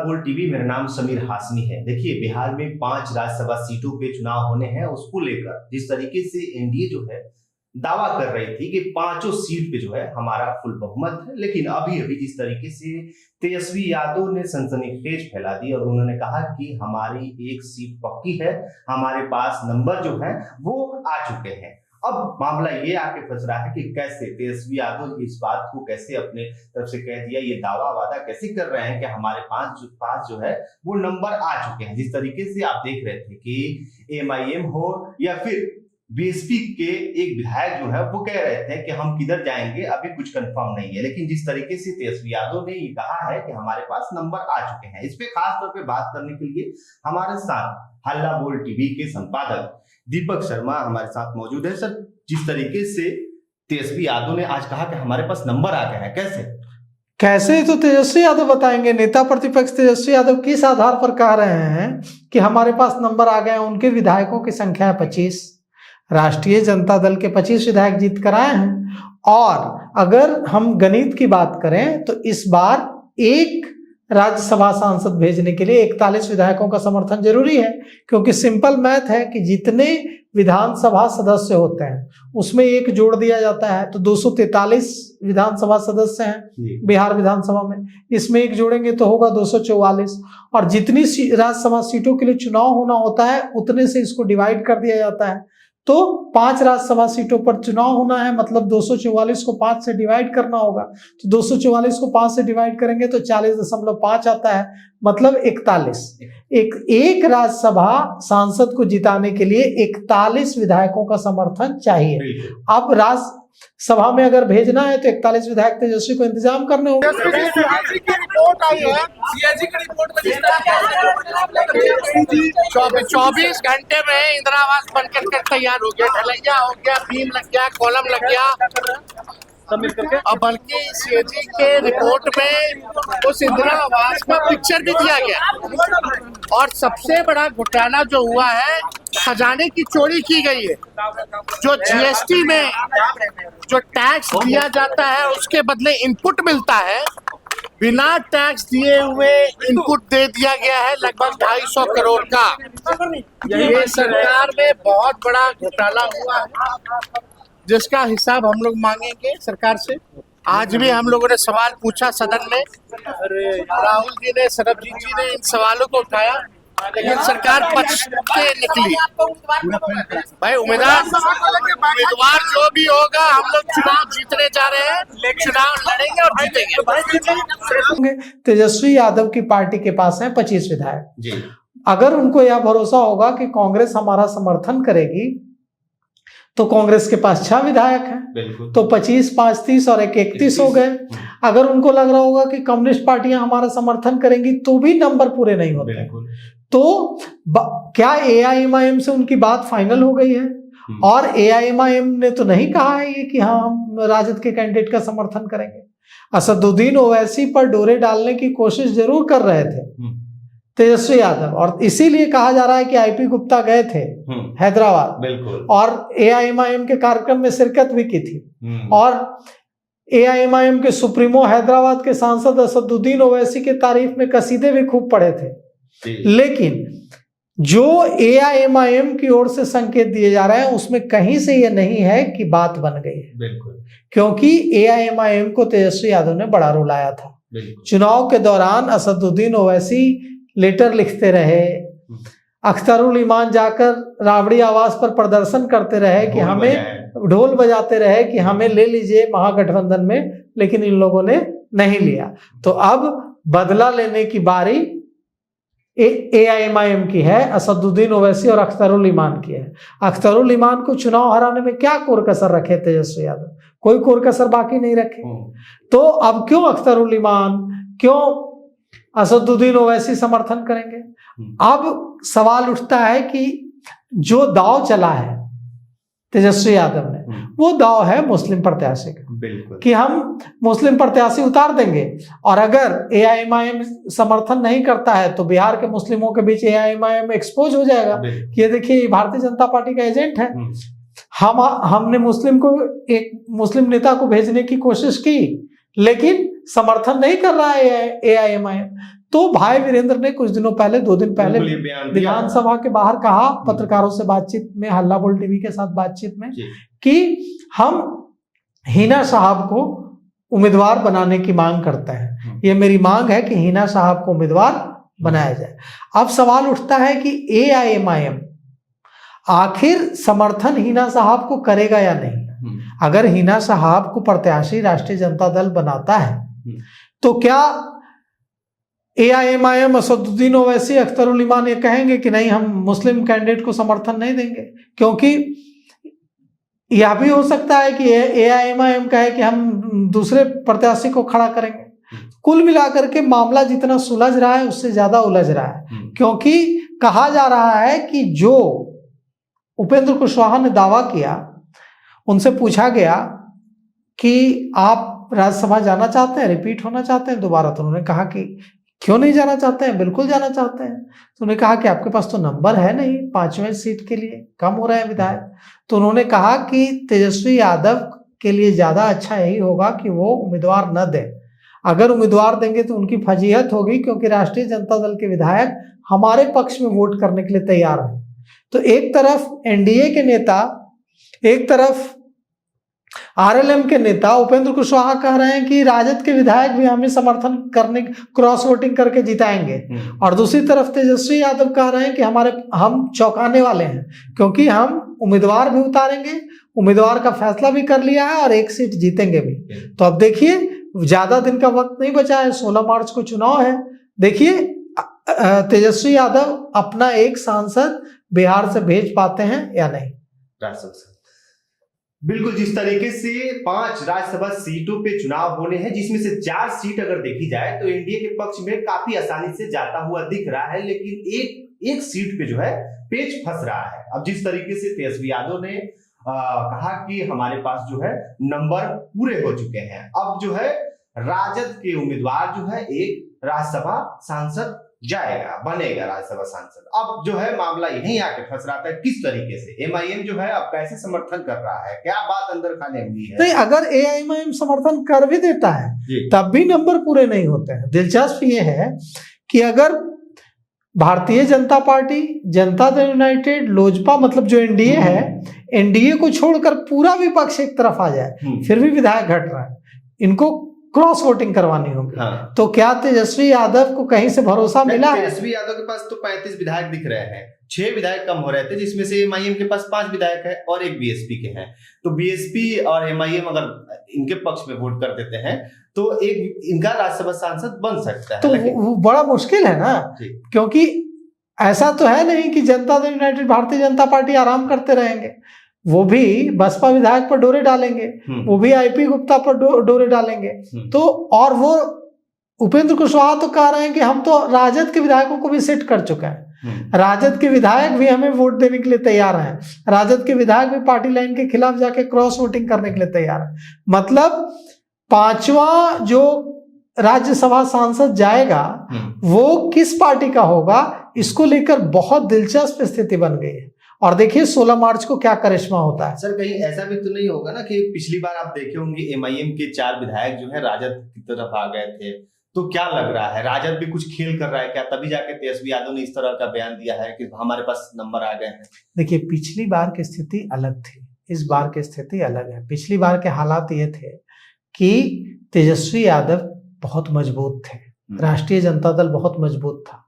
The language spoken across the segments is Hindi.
बोल टीवी। मेरा नाम समीर हाशमी है। देखिए, बिहार में 5 राज्यसभा सीटों पे चुनाव होने हैं, उसको लेकर जिस तरीके से एनडीए जो है दावा कर रही थी कि पांचों सीट पे जो है हमारा फुल बहुमत है, लेकिन अभी अभी जिस तरीके से तेजस्वी यादव ने सनसनीखेज फैला दी और उन्होंने कहा कि हमारी एक सीट पक्की है, हमारे पास नंबर जो है वो आ चुके हैं। अब मामला ये आके फंस रहा है कि कैसे तेजस्वी यादव इस बात को कैसे अपने तरफ से कह दिया, ये दावा वादा कैसे कर रहे हैं कि हमारे पास जो है वो नंबर आ चुके हैं। जिस तरीके से आप देख रहे थे कि एमआईएम हो या फिर बीएसपी के एक विधायक जो है वो कह रहे थे कि हम किधर जाएंगे अभी कुछ कंफर्म नहीं है, लेकिन जिस तरीके से तेजस्वी यादव ने ये कहा है कि हमारे पास नंबर आ चुके हैं, इस पे खास तौर पे बात करने के लिए हमारे साथ हल्ला बोल टीवी के संपादक दीपक शर्मा हमारे साथ मौजूद है। सर, जिस तरीके से तेजस्वी यादव ने आज कहा कि हमारे पास नंबर आ गया है, कैसे तो तेजस्वी यादव बताएंगे। नेता प्रतिपक्ष तेजस्वी यादव किस आधार पर कह रहे हैं कि हमारे पास नंबर आ गए? उनके विधायकों की संख्या है 25, राष्ट्रीय जनता दल के 25 विधायक जीत कर आए हैं। और अगर हम गणित की बात करें तो इस बार एक राज्यसभा सांसद भेजने के लिए 41 विधायकों का समर्थन जरूरी है, क्योंकि सिंपल मैथ है कि जितने विधानसभा सदस्य होते हैं उसमें एक जोड़ दिया जाता है, तो 243 विधानसभा सदस्य हैं बिहार विधानसभा में, इसमें एक जोड़ेंगे तो होगा 244। और जितनी राज्यसभा सीटों के लिए चुनाव होना होता है उतने से इसको डिवाइड कर दिया जाता है। तो 5 राज्यसभा सीटों पर चुनाव होना है, मतलब 244 को 5 से डिवाइड करना होगा। तो 244 को 5 से डिवाइड करेंगे तो 40.5 आता है, मतलब 41। एक राज्यसभा सांसद को जिताने के लिए 41 विधायकों का समर्थन चाहिए। अब राज्यसभा में अगर भेजना है तो 41 विधायक तेजस्वी को इंतजाम करने होंगे। रिपोर्ट आई है, 24 घंटे में इंदिरा आवास बनकर तैयार हो गया, ढलैया हो गया, बीम लग गया, कॉलम लग गया, और बल्कि सीएजी के रिपोर्ट में उस इंदिरा आवास का पिक्चर भी दिया गया। और सबसे बड़ा घोटाला जो हुआ है, खजाने की चोरी की गई है। जो जीएसटी में जो टैक्स दिया जाता है उसके बदले इनपुट मिलता है, बिना टैक्स दिए हुए इनपुट दे दिया गया है लगभग 250 करोड़ का। ये सरकार में बहुत बड़ा घोटाला हुआ है जिसका हिसाब हम लोग मांगेंगे सरकार से। आज भी हम लोगों ने सवाल पूछा सदन में, राहुल जी ने, सरबजीत जी ने इन सवालों को उठाया, लेकिन सरकार पक्ष से निकली। भाई उम्मीदवार जो भी होगा, हम लोग चुनाव जीतने जा रहे हैं, चुनाव लड़ेंगे और जीतेंगे। तेजस्वी यादव की पार्टी के पास है 25 विधायक। अगर उनको यह भरोसा होगा कि कांग्रेस हमारा समर्थन करेगी तो कांग्रेस के पास 6 विधायक हैं, तो 25, 5, 30 और 31 हो गए। अगर उनको लग रहा होगा कि कम्युनिस्ट पार्टियां हमारा समर्थन करेंगी तो भी नंबर पूरे नहीं होते, तो क्या एआईएमआईएम से उनकी बात फाइनल हो गई है? और एआईएमआईएम ने तो नहीं कहा है कि हाँ हम राजद के कैंडिडेट का समर्थन करेंगे। असदुद्दीन ओवैसी पर डोरे डालने की कोशिश जरूर कर रहे थे तेजस्वी यादव, और इसीलिए कहा जा रहा है कि आईपी गुप्ता गए थे हैदराबाद और एआईएमआईएम के कार्यक्रम में शिरकत भी की थी। और एआईएमआईएम के सुप्रीमो हैदराबाद के सांसद असदुद्दीन ओवैसी के तारीफ में कसीदे भी खूब पढ़े थे। लेकिन जो एआईएमआईएम की ओर से संकेत दिए जा रहे हैं उसमें कहीं से यह नहीं है कि बात बन गई है, क्योंकि एआईएमआईएम को तेजस्वी यादव ने बड़ा रुलाया था। चुनाव के दौरान असदुद्दीन ओवैसी लेटर लिखते रहे, अख्तरुल ईमान जाकर राबड़ी आवास पर प्रदर्शन करते रहे कि हमें, ढोल बजाते रहे कि हमें ले लीजिए महागठबंधन में, लेकिन इन लोगों ने नहीं लिया। तो अब बदला लेने की बारी एआईएमआईएम की है, असदुद्दीन ओवैसी और अख्तरुल ईमान की है। अख्तरुल ईमान को चुनाव हराने में क्या कोर कसर रखे तेजस्वी यादव? कोई कोर कसर बाकी नहीं रखे। तो अब क्यों अख्तरुल ईमान, क्यों असदुद्दीन ओवैसी समर्थन करेंगे? अब सवाल उठता है कि जो दाव चला है तेजस्वी यादव ने, वो दाव है मुस्लिम प्रत्याशी का, कि हम मुस्लिम प्रत्याशी उतार देंगे, और अगर एआईएमआईएम समर्थन नहीं करता है तो बिहार के मुस्लिमों के बीच एआईएमआईएम एक्सपोज हो जाएगा कि ये देखिए भारतीय जनता पार्टी का एजेंट है। हमने एक मुस्लिम नेता को भेजने की कोशिश की, लेकिन समर्थन नहीं कर रहा है एआईएमआईएम। तो भाई वीरेंद्र ने कुछ दिनों पहले, 2 दिन पहले विधानसभा के बाहर कहा, पत्रकारों से बातचीत में, हल्ला बोल टीवी के साथ बातचीत में, कि हम हिना साहब को उम्मीदवार बनाने की मांग करते हैं। ये मेरी मांग है कि हिना साहब को उम्मीदवार बनाया जाए। अब सवाल उठता है कि AIMIM आखिर समर्थन हिना साहब को करेगा या नहीं। अगर हिना साहब को प्रत्याशी राष्ट्रीय जनता दल बनाता है तो क्या AIMIM, असदुद्दीन ओवैसी, अख्तरुल इमान ये कहेंगे कि नहीं, हम मुस्लिम कैंडिडेट को समर्थन नहीं देंगे? क्योंकि यह भी हो सकता है कि AIMIM कहे कि हम दूसरे प्रत्याशी को खड़ा करेंगे। कुल मिलाकर के मामला जितना सुलझ रहा है उससे ज्यादा उलझ रहा है, क्योंकि कहा जा रहा है कि जो उपेंद्र कुशवाहा ने दावा किया, उनसे पूछा गया कि आप राज्यसभा जाना चाहते हैं, रिपीट होना चाहते हैं दोबारा? तो उन्होंने कहा कि क्यों नहीं जाना चाहते हैं, बिल्कुल जाना चाहते हैं। तो उन्होंने कहा कि आपके पास तो नंबर है नहीं 5वें सीट के लिए, कम हो रहे हैं विधायक। तो उन्होंने कहा कि तेजस्वी यादव के लिए ज्यादा अच्छा यही होगा कि वो उम्मीदवार न दें। अगर उम्मीदवार देंगे तो उनकी फजीहत होगी, क्योंकि राष्ट्रीय जनता दल के विधायक हमारे पक्ष में वोट करने के लिए तैयार हैं। तो एक तरफ NDA के नेता, एक तरफ RLM के नेता उपेंद्र कुशवाहा कह रहे हैं कि राजद के विधायक भी हमें समर्थन करने, क्रॉस वोटिंग करके जिताएंगे, और दूसरी तरफ तेजस्वी यादव कह रहे हैं कि हम चौंकाने वाले हैं, क्योंकि हम उम्मीदवार भी उतारेंगे, उम्मीदवार का फैसला भी कर लिया है और 1 सीट जीतेंगे भी। तो अब देखिए, ज्यादा दिन का वक्त नहीं बचा है, 16 मार्च को चुनाव है। देखिए तेजस्वी यादव अपना एक सांसद बिहार से भेज पाते हैं या नहीं। बिल्कुल, जिस तरीके से 5 राज्यसभा सीटों पे चुनाव होने हैं, जिसमें से 4 सीट अगर देखी जाए तो एनडीए के पक्ष में काफी आसानी से जाता हुआ दिख रहा है, लेकिन एक सीट पे जो है पेच फंस रहा है। अब जिस तरीके से तेजस्वी यादव ने कहा कि हमारे पास जो है नंबर पूरे हो चुके हैं, अब जो है राजद के उम्मीदवार जो है एक राज्यसभा सांसद जाएगा, बनेगा राज्यसभा सांसद। अब जो है मामला यहीं आके फंस रहा था, किस तरीके से MIM जो है अब कैसे समर्थन कर रहा है, क्या बात अंदर खाने हुई है? नहीं, अगर AIMIM समर्थन कर भी देता है तब भी नंबर पूरे नहीं होते हैं। दिलचस्प ये है कि अगर भारतीय जनता पार्टी, जनता दल यूनाइटेड, लोजपा, मतलब जो NDA है, NDA को छोड़कर पूरा विपक्ष एक तरफ आ जाए, फिर भी विधायक घट रहा है, इनको क्रॉस वोटिंग करवानी होगी। तो क्या तेजस्वी यादव को कहीं से भरोसा मिला? तेजस्वी यादव के पास तो 35 विधायक दिख रहे हैं, 6 विधायक कम हो रहे थे, जिसमें से MIM के पास 5 विधायक है और 1 BSP के हैं। तो BSP और MIM अगर इनके पक्ष में वोट कर देते हैं तो एक इनका राज्यसभा सांसद बन सकता है। तो वो बड़ा मुश्किल है ना, क्योंकि ऐसा तो है नहीं कि जनता दल यूनाइटेड, भारतीय जनता पार्टी आराम करते रहेंगे। वो भी बसपा विधायक पर डोरे डालेंगे, वो भी IP गुप्ता पर डोरे डालेंगे। तो और वो उपेंद्र कुशवाहा तो कह रहे हैं कि हम तो राजद के विधायकों को भी सेट कर चुके हैं, राजद के विधायक भी हमें वोट देने के लिए तैयार हैं, राजद के विधायक भी पार्टी लाइन के खिलाफ जाके क्रॉस वोटिंग करने के लिए तैयार है। मतलब 5वां जो राज्यसभा सांसद जाएगा वो किस पार्टी का होगा, इसको लेकर बहुत दिलचस्प स्थिति बन गई है। और देखिए 16 मार्च को क्या करिश्मा होता है। सर, कहीं ऐसा भी तो नहीं होगा ना कि पिछली बार आप देखे होंगे MIM के 4 विधायक जो है राजद की तरफ आ गए थे, तो क्या लग रहा है राजद भी कुछ खेल कर रहा है क्या? तभी जाके तेजस्वी यादव ने इस तरह का बयान दिया है कि हमारे पास नंबर आ गए हैं। देखिए, पिछली बार की स्थिति अलग थी, इस बार की स्थिति अलग है। पिछली बार के हालात ये थे कि तेजस्वी यादव बहुत मजबूत थे, राष्ट्रीय जनता दल बहुत मजबूत था,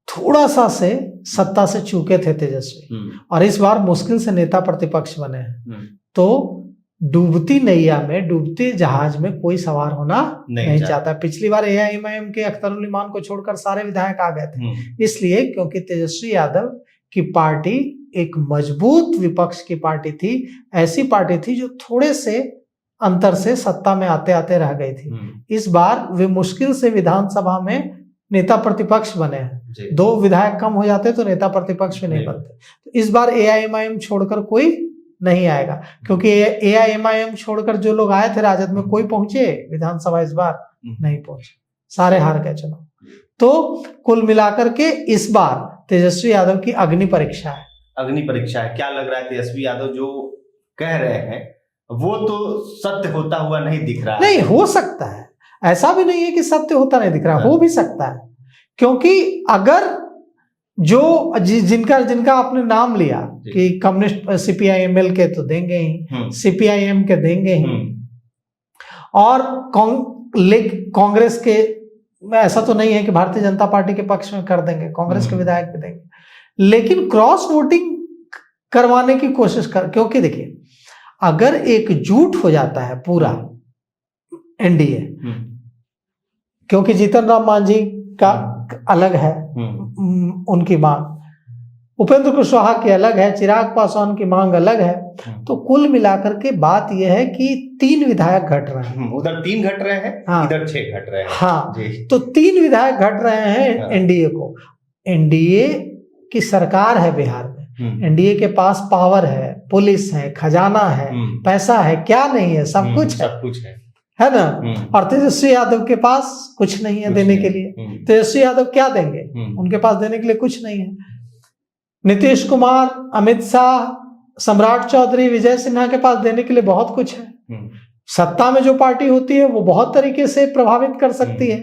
थोड़ा सा से सत्ता से चूके थे तेजस्वी, और इस बार मुश्किल से नेता प्रतिपक्ष बने हैं। तो डूबती नैया में, डूबते जहाज में कोई सवार होना नहीं चाहता। पिछली बार AIMIM के अख्तरुल इमान को छोड़कर सारे विधायक आ गए थे, इसलिए क्योंकि तेजस्वी यादव की पार्टी एक मजबूत विपक्ष की पार्टी थी, ऐसी पार्टी थी जो थोड़े से अंतर से सत्ता में आते आते रह गई थी। इस बार वे मुश्किल से विधानसभा में नेता प्रतिपक्ष बने हैं, 2 विधायक कम हो जाते तो नेता प्रतिपक्ष भी नहीं बनते। तो इस बार AIMIM छोड़कर कोई नहीं आएगा, क्योंकि AIMIM छोड़कर जो लोग आए थे राजद में, कोई पहुंचे विधानसभा इस बार नहीं पहुंचे, सारे हार गए चुनाव। तो कुल मिलाकर के इस बार तेजस्वी यादव की अग्नि परीक्षा है। अग्नि परीक्षा है। क्या लग रहा है तेजस्वी यादव जो कह रहे हैं वो तो सत्य होता हुआ नहीं दिख रहा नहीं, हो सकता है। ऐसा भी नहीं है कि सत्य होता नहीं दिख रहा, हो भी सकता है, क्योंकि अगर जो जिनका जिनका आपने नाम लिया कि कम्युनिस्ट CPIML के तो देंगे ही, CPIM के देंगे ही, और कांग्रेस के ऐसा तो नहीं है कि भारतीय जनता पार्टी के पक्ष में कर देंगे, कांग्रेस के विधायक भी देंगे, लेकिन क्रॉस वोटिंग करवाने की कोशिश कर, क्योंकि देखिए अगर एकजुट हो जाता है पूरा एनडीए, क्योंकि जीतन राम मांझी का अलग है उनकी मांग, उपेंद्र कुशवाहा की अलग है, चिराग पासवान की मांग अलग है, तो कुल मिलाकर के बात यह है कि 3 विधायक घट रहे हैं, उधर 3 घट रहे हैं, हाँ, इधर 6 घट रहे हैं, हाँ, तो 3 विधायक घट रहे हैं एनडीए को। एनडीए की सरकार है बिहार में, एनडीए के पास पावर है, पुलिस है, खजाना है, पैसा है, क्या नहीं है, सब कुछ है ना। और तेजस्वी यादव के पास कुछ नहीं है देने के लिए। तेजस्वी यादव क्या देंगे, उनके पास देने के लिए कुछ नहीं है। नीतीश कुमार, अमित शाह, सम्राट चौधरी, विजय सिन्हा के पास देने के लिए बहुत कुछ है। सत्ता में जो पार्टी होती है वो बहुत तरीके से प्रभावित कर सकती है।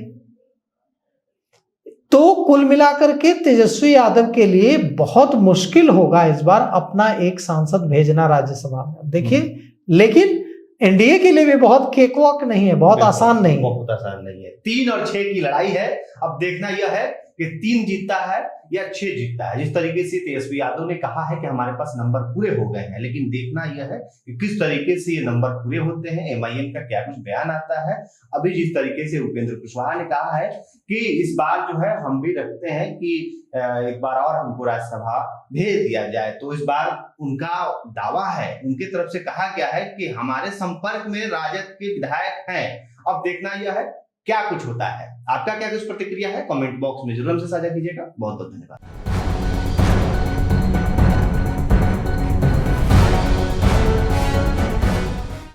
तो कुल मिलाकर के तेजस्वी यादव के लिए बहुत मुश्किल होगा इस बार अपना एक सांसद भेजना राज्यसभा में, देखिए। लेकिन एनडीए के लिए भी बहुत केकवॉक नहीं है, बहुत आसान नहीं है, बहुत आसान नहीं है। 3 और 6 की लड़ाई है। अब देखना यह है कि 3 जीतता है या 6 जीतता है। जिस तरीके से तेजस्वी यादव ने कहा है कि हमारे पास नंबर पूरे हो गए हैं, लेकिन देखना यह है कि किस तरीके से ये नंबर पूरे होते हैं। MIM का क्या कुछ बयान आता है। अभी जिस तरीके से उपेंद्र कुशवाहा ने कहा है कि इस बार जो है हम भी रखते हैं कि एक बार और हमको राज्यसभा भेज दिया जाए, तो इस बार उनका दावा है, उनके तरफ से कहा गया है कि हमारे संपर्क में राजद के विधायक हैं। अब देखना यह है क्या कुछ होता है। आपका क्या कुछ प्रतिक्रिया है, कमेंट बॉक्स में जरूर हमसे साझा कीजिएगा। बहुत बहुत धन्यवाद।